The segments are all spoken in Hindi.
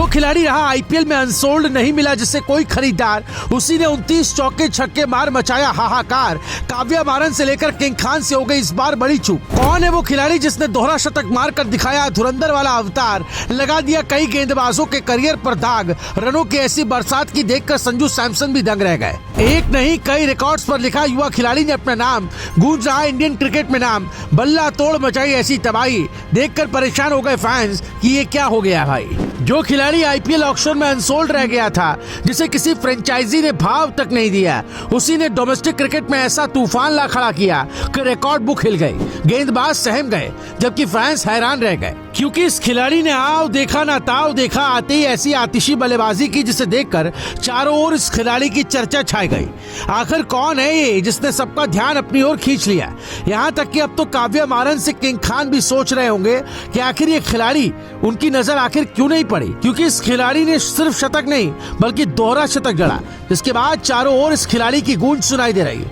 खिलाड़ी रहा आईपीएल में अनसोल्ड, नहीं मिला जिसे कोई खरीदार, उसी ने 29 चौके छक्के मार मचाया हाहाकार। काव्या मारन से लेकर किंग खान से हो गई इस बार बड़ी चूक। कौन है वो खिलाड़ी जिसने दोहरा शतक मारकर दिखाया धुरंधर वाला अवतार, लगा दिया कई गेंदबाजों के करियर पर दाग। रनों की ऐसी बरसात की देखकर संजू सैमसन भी दंग रह गए। एक नहीं कई रिकॉर्ड्स पर लिखा युवा खिलाड़ी ने अपना नाम, गूंज रहा इंडियन क्रिकेट में नाम। बल्ला तोड़ मचाई ऐसी तबाही, देखकर परेशान हो गए फैंस कि ये क्या हो गया भाई। जो खिलाड़ी आईपीएल ऑक्शन में अनसोल्ड रह गया था, जिसे किसी फ्रेंचाइजी ने भाव तक नहीं दिया, उसी ने डोमेस्टिक क्रिकेट में ऐसा तूफान ला खड़ा किया कि रिकॉर्ड बुक हिल गई, गेंदबाज सहम गए, जबकि फैंस हैरान रह गए। क्योंकि इस खिलाड़ी ने आओ देखा ना ताव देखा, आते ही ऐसी आतिशी बल्लेबाजी की जिसे देखकर चारों ओर इस खिलाड़ी की चर्चा छाई गई। आखिर कौन है ये जिसने सबका ध्यान अपनी ओर खींच लिया। यहाँ तक कि अब तो काव्या मारन से किंग खान भी सोच रहे होंगे कि आखिर ये खिलाड़ी, उनकी नजर आखिर क्यों नहीं पड़ी। क्योंकि इस खिलाड़ी ने सिर्फ शतक नहीं बल्कि दोहरा शतक जड़ा, जिसके बाद चारों ओर इस खिलाड़ी की गूंज सुनाई दे रही।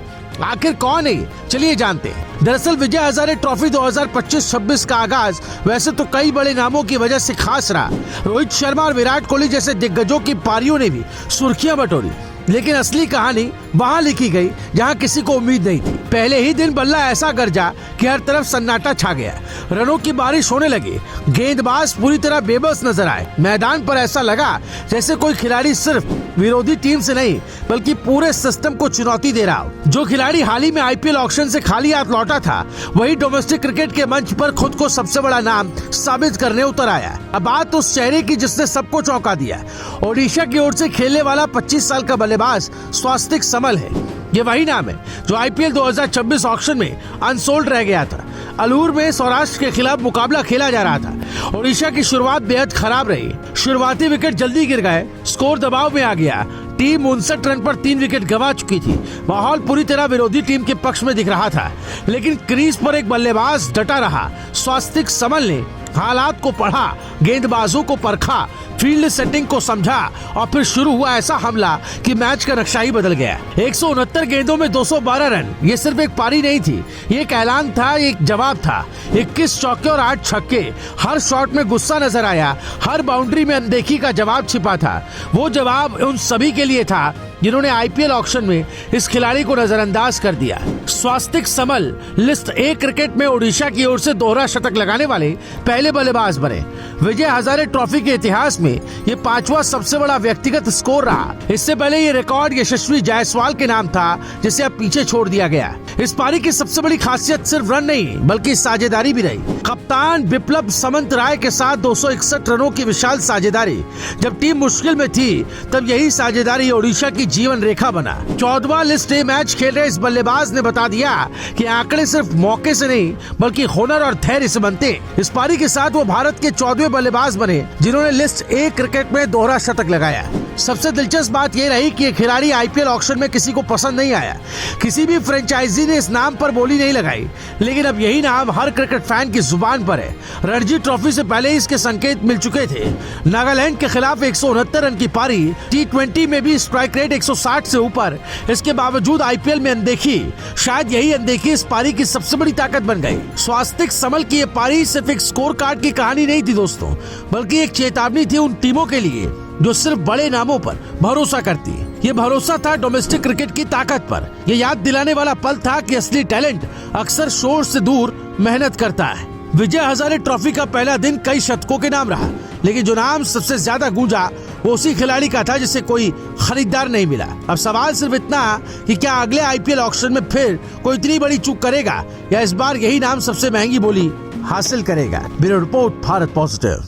आखिर कौन है, चलिए जानते हैं। दरअसल विजय हजारे ट्रॉफी 2025-26 का आगाज वैसे तो कई बड़े नामों की वजह से खास रहा। रोहित शर्मा और विराट कोहली जैसे दिग्गजों की पारियों ने भी सुर्खियां बटोरी, लेकिन असली कहानी वहां लिखी गई जहां किसी को उम्मीद नहीं थी। पहले ही दिन बल्ला ऐसा गरजा कि हर तरफ सन्नाटा छा गया, रनों की बारिश होने लगी, गेंदबाज पूरी तरह बेबस नजर आए। मैदान पर ऐसा लगा जैसे कोई खिलाड़ी सिर्फ विरोधी टीम से नहीं बल्कि पूरे सिस्टम को चुनौती दे रहा हो। जो खिलाड़ी हाल ही में आईपीएल ऑक्शन से खाली हाथ लौटा था, वही डोमेस्टिक क्रिकेट के मंच पर खुद को सबसे बड़ा नाम साबित करने उतर आया। अब बात उस चेहरे की जिसने सबको चौंका दिया। ओडिशा की ओर से खेलने वाला 25 साल का बल्लेबाज स्वास्तिक समल है। ये वही नाम है जो आईपीएल 2026 ऑक्शन में अनसोल्ड रह गया था। अलूर में सौराष्ट्र के खिलाफ मुकाबला खेला जा रहा था। ओडिशा की शुरुआत बेहद खराब रही, शुरुआती विकेट जल्दी गिर गए, स्कोर दबाव में आ गया। टीम 59 रन पर 3 विकेट गंवा चुकी थी। माहौल पूरी तरह विरोधी टीम के पक्ष में दिख रहा था, लेकिन क्रीज पर एक बल्लेबाज डटा रहा। स्वास्तिक समल ने हालात को पढ़ा, गेंदबाजों को परखा, फील्ड सेटिंग को समझा और फिर शुरू हुआ ऐसा हमला कि मैच का नक्शा ही बदल गया। 169 गेंदों में 212 रन, ये सिर्फ एक पारी नहीं थी, ये एक ऐलान था, एक जवाब था। 21 चौके और 8 छक्के, हर शॉट में गुस्सा नजर आया, हर बाउंड्री में अनदेखी का जवाब छिपा था। वो जवाब उन सभी के लिए था जिन्होंने आईपीएल ऑक्शन में इस खिलाड़ी को नजरअंदाज कर दिया। स्वास्तिक समल लिस्ट ए क्रिकेट में ओडिशा की ओर से दोहरा शतक लगाने वाले पहले बल्लेबाज बने। विजय हजारे ट्रॉफी के इतिहास में ये 5वां सबसे बड़ा व्यक्तिगत स्कोर रहा। इससे पहले ये रिकॉर्ड यशस्वी जायसवाल के नाम था, जिसे अब पीछे छोड़ दिया गया। इस पारी की सबसे बड़ी खासियत सिर्फ रन नहीं बल्कि साझेदारी भी रही। कप्तान बिप्लब समंत राय के साथ 261 रनों की विशाल साझेदारी। जब टीम मुश्किल में थी तब यही साझेदारी ओडिशा की जीवन रेखा बना। 14वां लिस्ट ए मैच खेल रहे इस बल्लेबाज ने बता दिया कि आंकड़े सिर्फ मौके से नहीं बल्कि हुनर और धैर्य से बनते। इस पारी के साथ वो भारत के 14वें बल्लेबाज बने जिन्होंने लिस्ट ए क्रिकेट में दोहरा शतक लगाया। सबसे दिलचस्प बात यह रही कि ये खिलाड़ी आईपीएल ऑक्शन में किसी को पसंद नहीं आया, किसी भी फ्रेंचाइजी ने इस नाम पर बोली नहीं लगाई, लेकिन अब यही नाम हर क्रिकेट फैन की जुबान पर है। रणजी ट्रॉफी से पहले इसके संकेत मिल चुके थे। नागालैंड के खिलाफ 169 रन की पारी, T20 में भी स्ट्राइक रेट 160 से ऊपर, इसके बावजूद आईपीएल में अनदेखी। शायद यही अनदेखी इस पारी की सबसे बड़ी ताकत बन गई। स्वास्तिक समल की ये पारी सिर्फ एक स्कोर कार्ड की कहानी नहीं थी दोस्तों, बल्कि एक चेतावनी थी उन टीमों के लिए जो सिर्फ बड़े नामों पर भरोसा करती है। ये भरोसा था डोमेस्टिक क्रिकेट की ताकत पर। ये याद दिलाने वाला पल था कि असली टैलेंट अक्सर शोर से दूर मेहनत करता है। विजय हजारे ट्रॉफी का पहला दिन कई शतकों के नाम रहा, लेकिन जो नाम सबसे ज्यादा गूंजा वो उसी खिलाड़ी का था जिसे कोई खरीदार नहीं मिला। अब सवाल सिर्फ इतना कि क्या अगले आईपीएल ऑक्शन में फिर कोई इतनी बड़ी चूक करेगा या इस बार यही नाम सबसे महंगी बोली हासिल करेगा। Bureau report, Bharat positive.